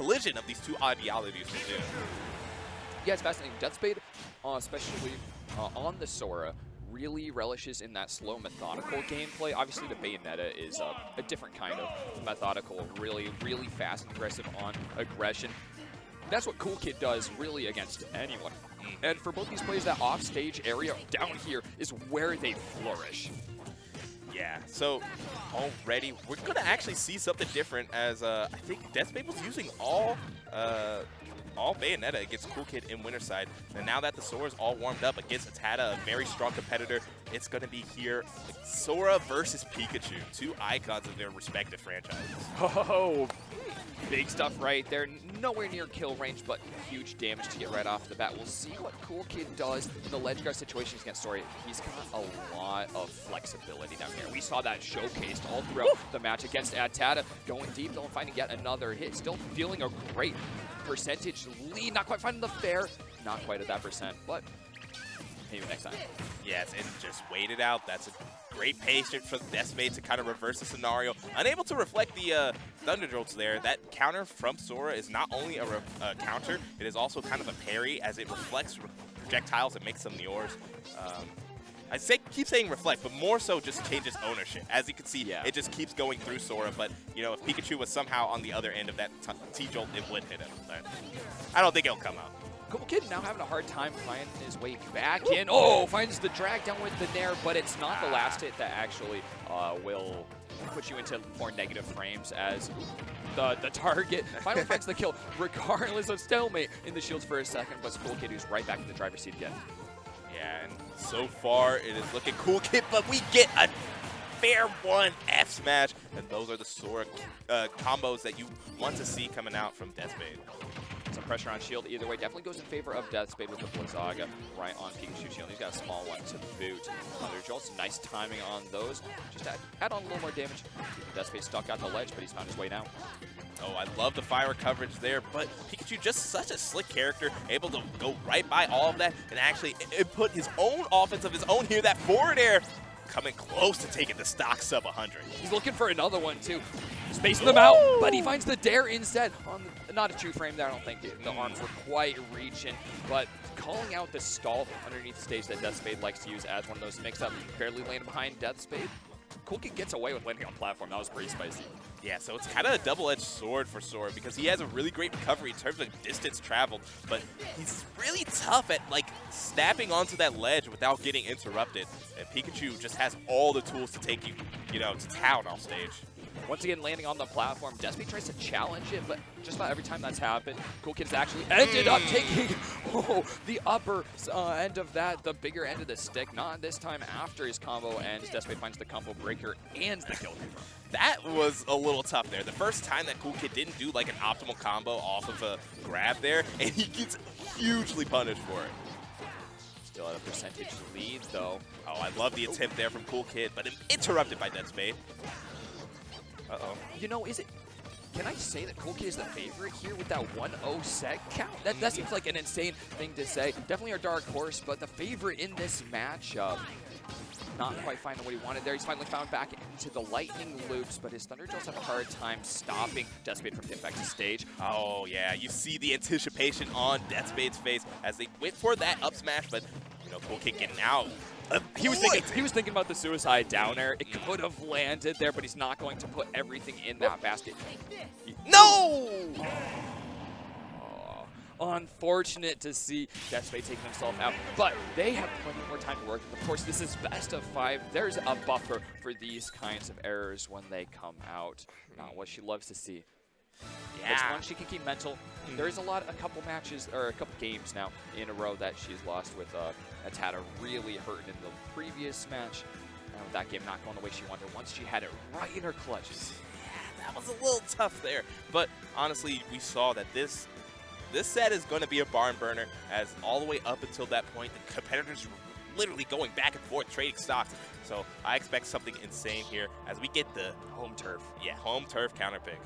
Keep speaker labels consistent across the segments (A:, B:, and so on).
A: collision of these two ideologies will do.
B: Yeah, it's fascinating. Deathspade, especially on the Sora, really relishes in that slow, methodical gameplay. Obviously, the Bayonetta is a different kind of methodical, really, really fast and aggressive on aggression. That's what Coolkid does really against anyone. And for both these players, that offstage area down here is where they flourish.
A: Yeah, so already we're going to actually see something different as I think Deathspade was using all Bayonetta against Coolkid in Winterside. And now that the Sora's all warmed up against Atada, a very strong competitor, it's going to be here Sora versus Pikachu, two icons of their respective franchises.
B: Oh, big stuff right there. Nowhere near kill range, but huge damage to get right off the bat. We'll see what Coolkid does in the ledge guard situations against Sora. He's got a lot of flexibility down here. We saw that showcased all throughout the match against Atada. Going deep, though, and finding yet another hit. Still feeling a great percentage lead. Not quite finding the fair. Not quite at that percent, but maybe next time.
A: Yes, and just wait it out. That's a great patience for Deathspade to kind of reverse the scenario. Unable to reflect the Thunder Jolts there. That counter from Sora is not only a counter, it is also kind of a parry as it reflects projectiles and makes some yours. Keep saying reflect, but more so just changes ownership. As you can see, it just keeps going through Sora, but you know, if Pikachu was somehow on the other end of that T-Jolt, it would hit him. But I don't think it'll come out.
B: Coolkid now having a hard time finding his way back in. Oh, finds the drag down with the Nair, but it's not the last hit that actually will put you into more negative frames as the target finally finds the kill, regardless of stalemate in the shields for a second, but Coolkid who's right back in the driver's seat again.
A: Yeah, and so far it is looking Coolkid, but we get a fair one F smash, and those are the Sora combos that you want to see coming out from Deathspade.
B: Some pressure on shield either way definitely goes in favor of Deathspade with the Blizzaga right on Pikachu shield. He's got a small one to boot. Thunder Jolts, nice timing on those. Just add on a little more damage. Deathspade stuck out the ledge, but he's found his way now.
A: Oh, I love the fire coverage there, but Pikachu just such a slick character, able to go right by all of that and actually put his own offense of his own here. That forward air coming close to taking the stock sub 100.
B: He's looking for another one too. Spacing them out, but he finds the dare instead. On the, not a true frame there, I don't think the arms were quite reaching, but calling out the stall underneath the stage that Deathspade likes to use as one of those mix-up, barely landing behind Deathspade. Coolkid gets away with landing on platform. That was pretty spicy.
A: Yeah, so it's kind of a double-edged sword for Sora because he has a really great recovery in terms of distance traveled, but he's really tough at like snapping onto that ledge without getting interrupted. And Pikachu just has all the tools to take you know, to town off stage.
B: Once again, landing on the platform, Deathspade tries to challenge it, but just about every time that's happened, Coolkid's actually ended up taking the upper end of that, the bigger end of the stick. Not this time after his combo ends. Deathspade finds the combo breaker and the kill confirm.
A: That was a little tough there. The first time that Coolkid didn't do like an optimal combo off of a grab there, and he gets hugely punished for it.
B: Still at a percentage lead, though.
A: Oh, I love the attempt there from Coolkid, but interrupted by Deathspade. Uh-oh.
B: You know, can I say that Coolkid is the favorite here with that 1-0 set count? That seems like an insane thing to say. Definitely our dark horse, but the favorite in this matchup. Not quite finding what he wanted there. He's finally found back into the lightning loops, but his Thunder Jolts have a hard time stopping Deathspade from getting back to stage.
A: Oh, yeah. You see the anticipation on Deathspade's face as they went for that up smash, but, you know, Coolkid getting out.
B: He was thinking about the suicide down air. It could have landed there, but he's not going to put everything in that basket.
A: No!
B: Unfortunate to see Deathspade taking himself out, but they have plenty more time to work. Of course, this is best of 5. There's a buffer for these kinds of errors when they come out. Not what she loves to see. Yeah. As long as she can keep mental. There is a couple matches, or a couple games now in a row that she's lost with Atada really hurting in the previous match. That game not going the way she wanted. Once she had it right in her clutches.
A: Yeah, that was a little tough there. But honestly, we saw that this set is going to be a barn burner, as all the way up until that point, the competitors were literally going back and forth, trading stocks. So I expect something insane here as we get the home turf. Yeah, home turf counter pick.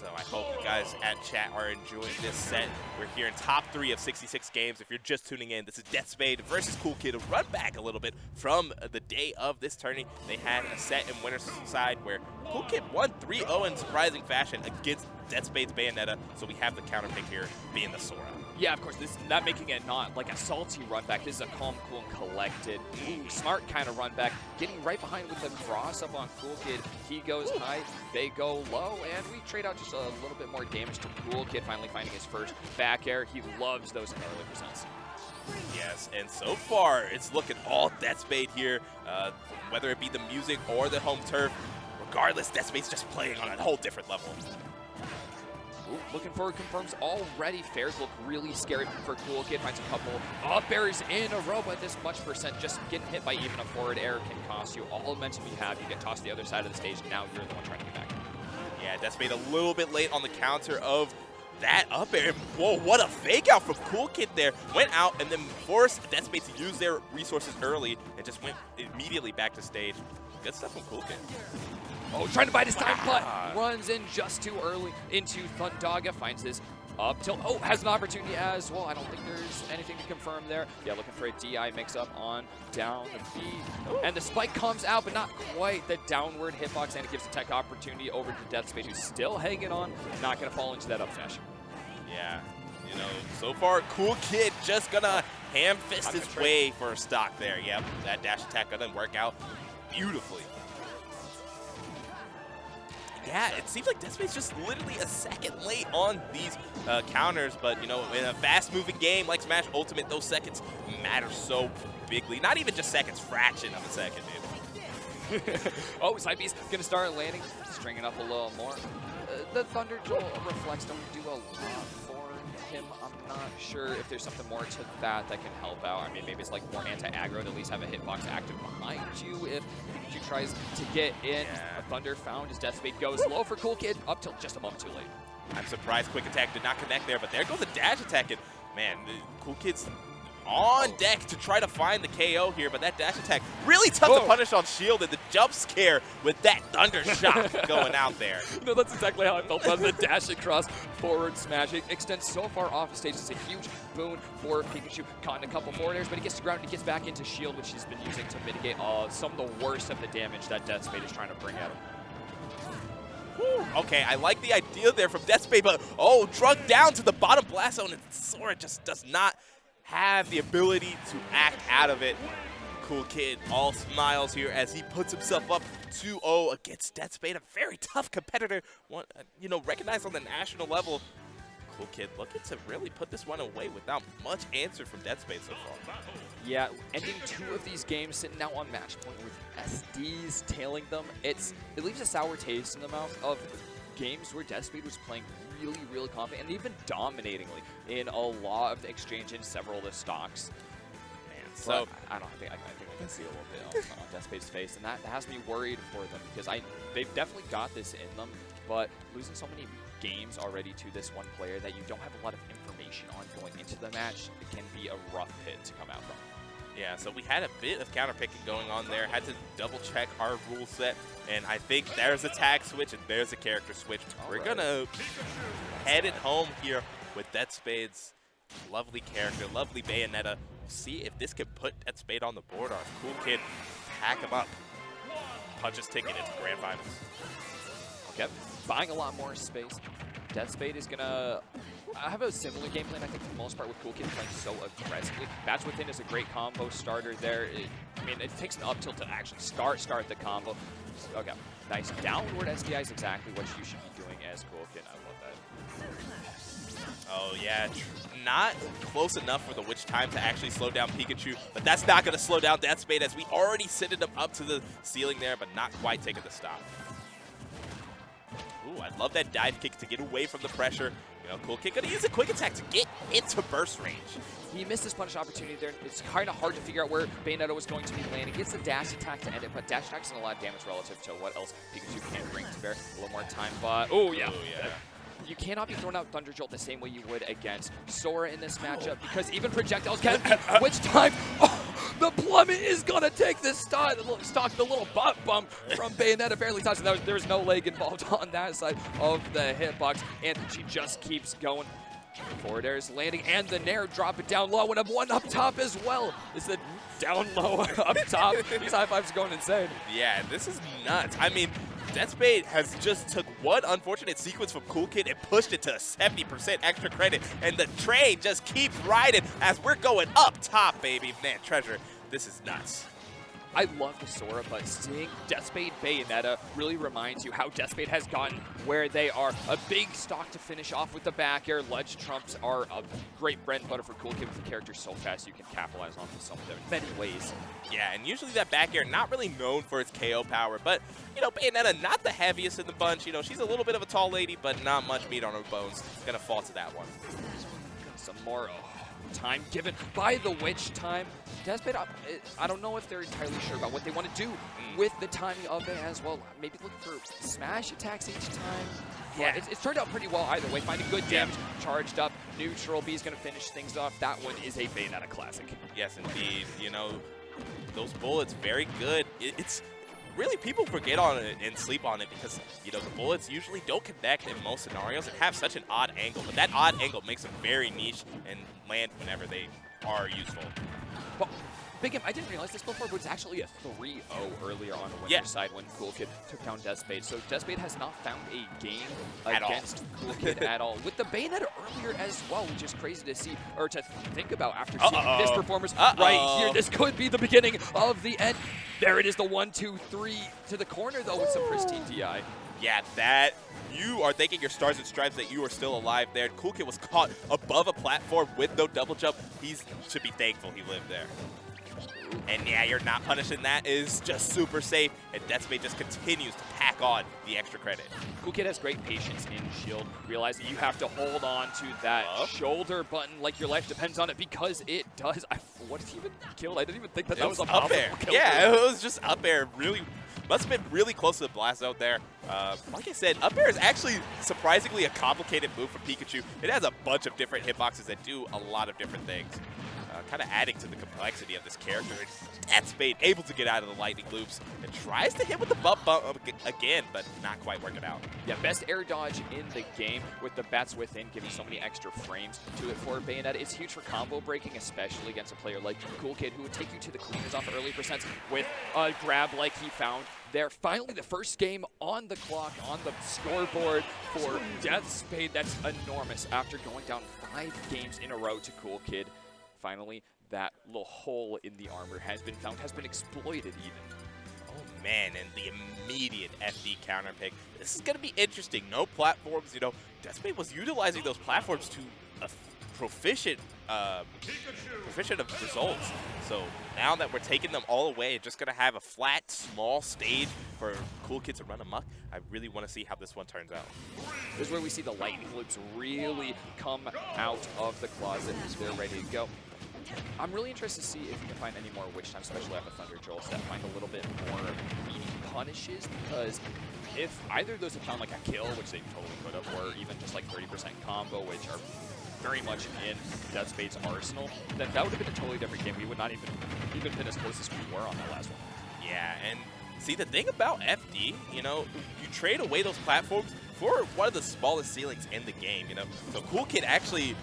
A: So I hope you guys at chat are enjoying this set. We're here in top 3 of 66 games. If you're just tuning in, this is Deathspade versus Coolkid. A run back a little bit from the day of this tourney. They had a set in winner's side where Coolkid won 3-0 in surprising fashion against Deathspade's Bayonetta. So we have the counter pick here being the Sora. Yeah,
B: of course, this not making it not like a salty run back. This is a calm, cool, and collected. Ooh, smart kind of run back. Getting right behind with the cross up on Coolkid. He goes high, they go low, and we trade out just a little bit more damage to Coolkid, finally finding his first back air. He loves those early percents.
A: Yes, and so far, it's looking all Deathspade here, whether it be the music or the home turf. Regardless, Deathspade's just playing on a whole different level.
B: Ooh, looking forward confirms already. Fairs look really scary for Coolkid. Finds a couple up airs in a row, but this much percent just getting hit by even a forward air can cost you all the momentum you have. You get tossed to the other side of the stage, and now you're the one trying to get back.
A: Yeah, Deathspade a little bit late on the counter of that up air. Whoa, what a fake out from Coolkid there. Went out and then forced Deathspade to use their resources early and just went immediately back to stage. Good stuff from Coolkid.
B: Oh, trying to bite his time, but runs in just too early into Thundaga. Finds his up tilt. Oh, has an opportunity as well. I don't think there's anything to confirm there. Yeah, looking for a DI mix-up on down B. And the spike comes out, but not quite the downward hitbox, and it gives the tech opportunity over to Deathspade, who's still hanging on. Not going to fall into that up smash.
A: Yeah, you know, so far, Coolkid just going to ham-fist his way for a stock there. Yep, that dash attack doesn't work out beautifully. Yeah, it seems like Deathspade's just literally a second late on these counters, but, you know, in a fast-moving game like Smash Ultimate, those seconds matter so bigly. Not even just seconds, fraction of a second, dude.
B: Oh, side B's gonna start landing, stringing up a little more. The Thunder Jolt reflects don't do a lot for him. I'm not sure if there's something more to that that can help out. I mean, maybe it's like more anti-aggro to at least have a hitbox active behind you if Pikachu tries to get in. A Thunder found as Deathspade goes low for Coolkid, up till just a moment too late.
A: I'm surprised Quick Attack did not connect there, but there goes a dash attack. And man, Coolkid's on deck to try to find the KO here, but that dash attack really tough to punish on shield, and the jump scare with that Thunder shot going out there.
B: No, that's exactly how I felt about the dash across forward smash. It extends so far off the stage. It's a huge boon for Pikachu. Caught in a couple forward airs, but he gets to ground and he gets back into shield, which he's been using to mitigate some of the worst of the damage that Deathspade is trying to bring at him.
A: Okay, I like the idea there from Deathspade, but drug down to the bottom blast zone, and Sora just does not have the ability to act out of it. Coolkid all smiles here as he puts himself up 2-0 against Deathspade, a very tough competitor, one, you know, recognized on the national level. Coolkid looking to really put this one away without much answer from Deathspade so far.
B: Yeah, ending 2 of these games sitting now on match point with SDs tailing them. It leaves a sour taste in the mouth of games where Deathspade was playing really confident and even dominatingly in a lot of the exchange in several of the stocks. Man, so I think I can see a little bit on Deathspade's face, and that has me worried for them because they've definitely got this in them, but losing so many games already to this one player that you don't have a lot of information on going into the match, it can be a rough pit to come out from.
A: Yeah, so we had a bit of counter picking going on there. Had to double check our rule set, and I think there's a tag switch and there's a character switch. We're gonna head it home here with Deathspade's lovely character, lovely Bayonetta. See if this can put Deathspade on the board, or if Coolkid hack him up, punch his ticket into Grand Finals.
B: Okay, buying a lot more space. Deathspade is gonna have a similar game plan, I think, for the most part, with Coolkid playing so aggressively. Match Within is a great combo starter there. I mean, it takes an up tilt to actually start the combo. Okay, nice downward SDI is exactly what you should be doing as Coolkid. I love that.
A: Oh, yeah. Not close enough for the witch time to actually slow down Pikachu, but that's not going to slow down Deathspade as we already sent him up to the ceiling there, but not quite taking the stop. Ooh, I love that dive kick to get away from the pressure. You know, Coolkid gonna use a quick attack to get into burst range.
B: He missed his punish opportunity there. It's kind of hard to figure out where Bayonetta was going to be landing. Gets the dash attack to end it, but dash attack's done a lot of damage relative to what else Pikachu can bring to bear. A little more time, but yeah. You cannot be throwing out Thunder Jolt the same way you would against Sora in this matchup because even projectiles can be witch time. The plummet is going to take this stock, the little butt bump from Bayonetta, barely touching. There was no leg involved on that side of the hitbox, and she just keeps going. Forward air is landing, and the Nair drop it down low, and a one up top as well. It's the down low up top. These high fives are going insane.
A: Yeah, this is nuts. I mean, Deathspade has just took one unfortunate sequence from Coolkid and pushed it to 70% extra credit, and the train just keeps riding as we're going up top, baby. Man, Treasure, this is nuts.
B: I love the Sora, but seeing Deathspade Bayonetta really reminds you how Deathspade has gotten where they are. A big stock to finish off with the back air. Ledge trumps are a great bread and butter for Coolkid with the character so fast you can capitalize on so many ways.
A: Yeah, and usually that back air not really known for its KO power, but, you know, Bayonetta not the heaviest in the bunch. You know, she's a little bit of a tall lady, but not much meat on her bones. Gonna fall to that one.
B: Some more time given by the witch time. Deathspade, I don't know if they're entirely sure about what they want to do with the timing of it as well. Maybe look for smash attacks each time. Yeah, it's turned out pretty well either way. Finding good damage, charged up, neutral. B's going to finish things off. That one is a Bayonetta classic.
A: Yes, indeed. You know, those bullets, very good. It's really, people forget on it and sleep on it because, you know, the bullets usually don't connect in most scenarios and have such an odd angle. But that odd angle makes them very niche and land whenever they are useful.
B: Well, Big M, I didn't realize this before, but it's actually a 3-0 earlier on the winner's side when Coolkid took down Deathspade. So Deathspade has not found a game against Coolkid at all. With the Bayonetta earlier as well, which is crazy to see, or to think about after seeing this performance right here. This could be the beginning of the end. There it is, the 1-2-3 to the corner, though, with some pristine DI.
A: Yeah, that, you are thanking your stars and stripes that you are still alive there. Coolkid was caught above a platform with no double jump. He should be thankful he lived there. And yeah, you're not punishing. That is just super safe, and Deathspade just continues to pack on the extra credit.
B: Coolkid has great patience in shield. Realize that you have to hold on to that shoulder button like your life depends on it, because it does. What is he even killed? I didn't even think that was a
A: up air. Yeah, it was just up air. Really, must have been really close to the blast out there. Like I said, up air is actually surprisingly a complicated move for Pikachu. It has a bunch of different hitboxes that do a lot of different things. Kind of adding to the complexity of this character. Deathspade able to get out of the lightning loops and tries to hit with the bump again, but not quite working out.
B: Yeah, best air dodge in the game with the bats within, giving so many extra frames to it for Bayonetta. It's huge for combo breaking, especially against a player like Coolkid, who would take you to the cleaners off early percents with a grab like he found there. Finally, the first game on the clock, on the scoreboard for Deathspade. That's enormous after going down 5 games in a row to Coolkid. Finally, that little hole in the armor has been found, has been exploited even.
A: Oh man, and the immediate FD counter pick. This is going to be interesting. No platforms, you know. Deathspade was utilizing those platforms to a proficient of results. So now that we're taking them all away, just going to have a flat, small stage for Coolkid to run amok. I really want to see how this one turns out.
B: This is where we see the lightning loops really come out of the closet. They're ready to go. I'm really interested to see if we can find any more Witch Time, especially off of Thunder Jolts, that find a little bit more meaty punishes, because if either of those had found like a kill, which they totally could have, or even just like 30% combo, which are very much in Deathspade's arsenal, then that would have been a totally different game. We would not even been as close as we were on that last one.
A: Yeah, and see, the thing about FD, you know, you trade away those platforms for one of the smallest ceilings in the game, you know. So Coolkid actually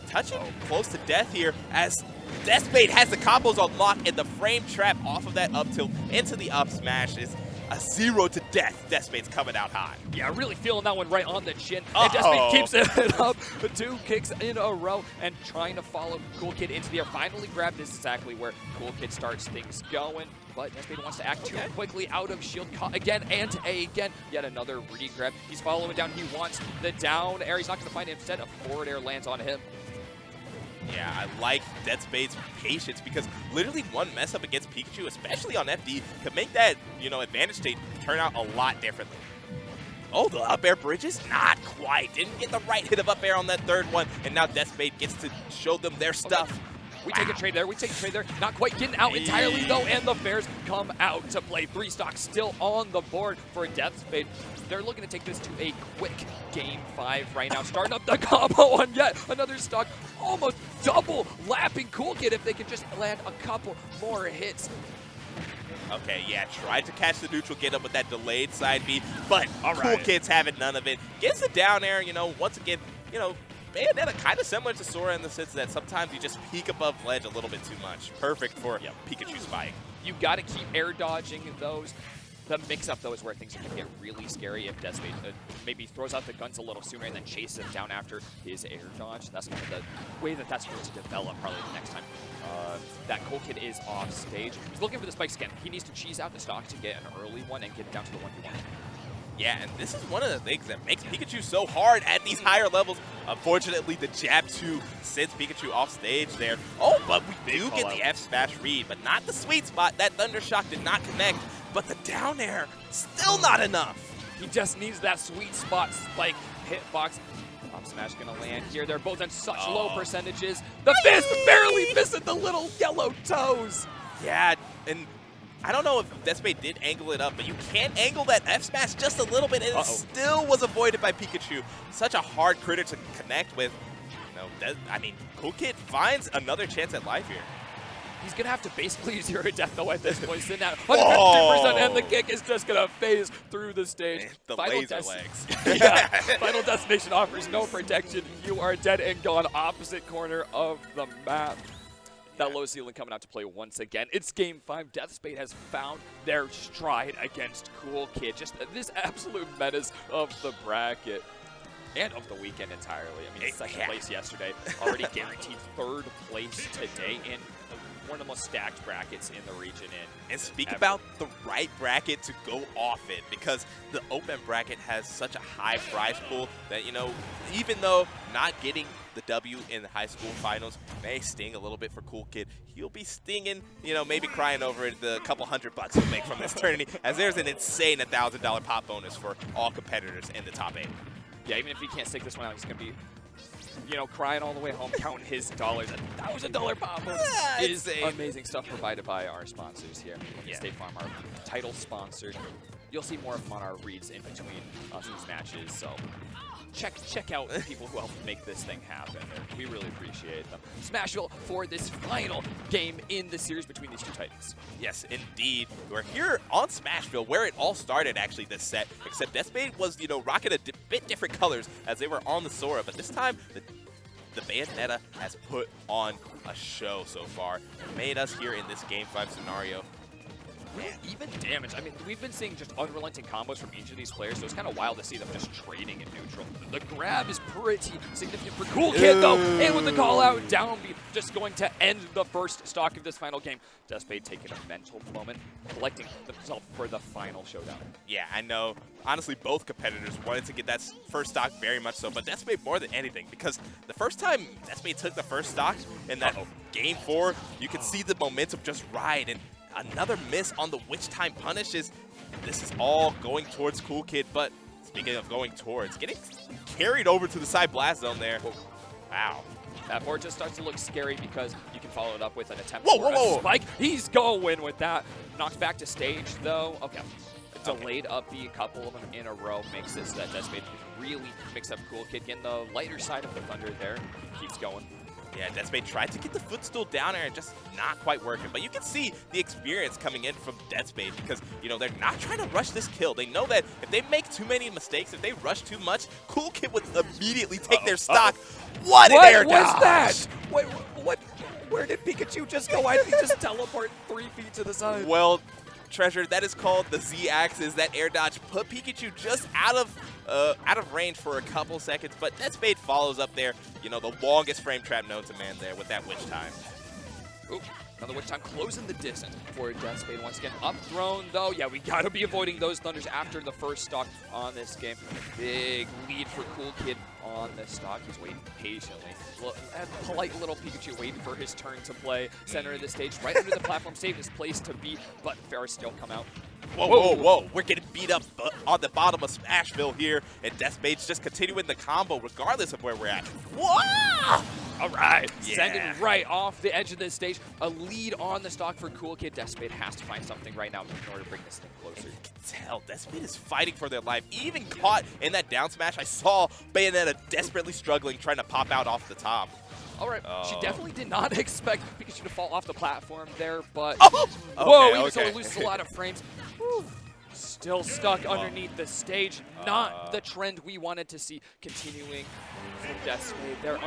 A: touching close to death here as Deathspade has the combos on lock, and the frame trap off of that up tilt into the up smash is a 0 to death. Deathspade's coming out hot.
B: Yeah, really feeling that one right on the chin. And Deathspade keeps it up. 2 kicks in a row and trying to follow Coolkid into the air. Finally grabbed. This is exactly where Coolkid starts things going. But Deathspade wants to act too quickly out of shield. Again and again. Yet another re-grab. He's following down. He wants the down air. He's not going to find it. Instead, a forward air lands on him.
A: Yeah, I like Deathspade's patience, because literally one mess up against Pikachu, especially on FD, could make that, you know, advantage state turn out a lot differently. Oh, the up air bridges? Not quite. Didn't get the right hit of up air on that third one, and now Deathspade gets to show them their stuff.
B: We take a trade there. We take a trade there. Not quite getting out entirely, though, and the Bears come out to play. 3 stocks still on the board for Deathspade. They're looking to take this to a quick Game 5 right now. Starting up the combo on yet another stock. Almost double lapping Coolkid if they could just land a couple more hits.
A: Okay, yeah, tried to catch the neutral, get up with that delayed side B, but Coolkid's having none of it. Gets the down air, once again, Bayonetta kind of similar to Sora in the sense that sometimes you just peek above ledge a little bit too much. Perfect for Pikachu spike.
B: You got to keep air dodging those. The mix-up, though, is where things can get really scary if Deathspade maybe throws out the guns a little sooner and then chases him down after his air dodge. That's kind of the way that's going to develop probably the next time that Coolkid is off stage. He's looking for the spikes again. He needs to cheese out the stock to get an early one and get it down to the 1v1.
A: Yeah, and this is one of the things that makes Pikachu so hard at these higher levels. Unfortunately, the jab 2 sends Pikachu off stage there. Oh, but we do get the F smash read, but not the sweet spot. That Thunder Shock did not connect, but the down air, still not enough.
B: He just needs that sweet spot spike hitbox. Up smash gonna land here. They're both in such low percentages. The fist barely missing the little yellow toes.
A: Yeah, and I don't know if Deathspade did angle it up, but you can't angle that F smash just a little bit, and it still was avoided by Pikachu. Such a hard critter to connect with. I mean, Coolkid finds another chance at life here.
B: He's going to have to basically zero death, though, at this point. Sitting at 150%, and the kick is just going to phase through the stage.
A: The laser legs.
B: Yeah, Final Destination offers no protection. You are dead and gone, opposite corner of the map. That low ceiling coming out to play once again. It's Game 5. Deathspade has found their stride against Coolkid. Just this absolute menace of the bracket. And of the weekend entirely. I mean, second place yesterday, already guaranteed 3rd place today in one of the most stacked brackets in the region.
A: And speak about the right bracket to go off it, because the open bracket has such a high prize pool that, even though not getting the W in the high school finals may sting a little bit for Coolkid, he'll be stinging, maybe crying over it, the couple $100 he'll make from this tournament, as there's an insane $1,000 pop bonus for all competitors in the top 8.
B: Yeah, even if he can't stick this one out, he's going to be, crying all the way home, counting his dollars. $1,000 pop bonus is amazing stuff provided by our sponsors here. State Farm, our title sponsor. You'll see more of them on our reads in between these matches. So check out the people who helped make this thing happen. We really appreciate them. Smashville for this final game in the series between these two titans.
A: Yes, indeed. We're here on Smashville, where it all started, actually, this set. Except Deathspade was, rocking a bit different colors as they were on the Sora. But this time, the Bayonetta has put on a show so far and made us here in this Game 5 scenario.
B: Man, even damage. I mean, we've been seeing just unrelenting combos from each of these players, so it's kind of wild to see them just trading in neutral. The grab is pretty significant for Coolkid, though, and with the call-out, down B, just going to end the first stock of this final game. Deathspade taking a mental moment, collecting themselves for the final showdown.
A: Yeah, I know. Honestly, both competitors wanted to get that first stock very much so, but Deathspade more than anything, because the first time Deathspade took the first stock in that Game 4, you could see the momentum just ride, and another miss on the Witch Time punishes. This is all going towards Coolkid, but speaking of going towards, getting carried over to the side blast zone there. Wow.
B: That board just starts to look scary because you can follow it up with an attempt for a spike. He's going with that. Knocked back to stage, though. Okay. Delayed up B, a couple of them in a row makes it so that Deathspade can really mix up Coolkid. Getting the lighter side of the thunder there. Keeps going.
A: Yeah, Deathspade tried to get the footstool down there and just not quite working. But you can see the experience coming in from Deathspade because, they're not trying to rush this kill. They know that if they make too many mistakes, if they rush too much, Coolkid would immediately take their stock. What an air dodge!
B: What was that? Wait, what? Where did Pikachu just go? Why did he just teleport 3 feet to the side?
A: Well, Treasure, that is called the Z-axis. That air dodge put Pikachu just out of range for a couple seconds, but Deathspade follows up there, the longest frame trap known to man there with that Witch Time.
B: Ooh, another Witch Time closing the distance for Deathspade once again. Up thrown, though. Yeah, we got to be avoiding those thunders after the first stock on this game. Big lead for Coolkid on this stock. He's waiting patiently. A polite little Pikachu waiting for his turn to play. Center of the stage, right under the platform, saved his place to be, but Ferris still come out
A: Whoa, whoa, whoa. We're getting beat up on the bottom of Smashville here, and Deathspade's just continuing the combo regardless of where we're at. Whoa!
B: All right,
A: Yeah.
B: sending right off the edge of the stage. A lead on the stock for Cool Kid. Deathspade has to find something right now in order to bring this thing closer.
A: You can tell Deathspade is fighting for their life. Even caught in that down smash, I saw Bayonetta desperately struggling, trying to pop out off the top.
B: All right, she definitely did not expect Pikachu to fall off the platform there, but
A: Oh!
B: so it loses a lot of frames. Whew. Still stuck underneath the stage. Not the trend we wanted to see continuing from Deathspade there.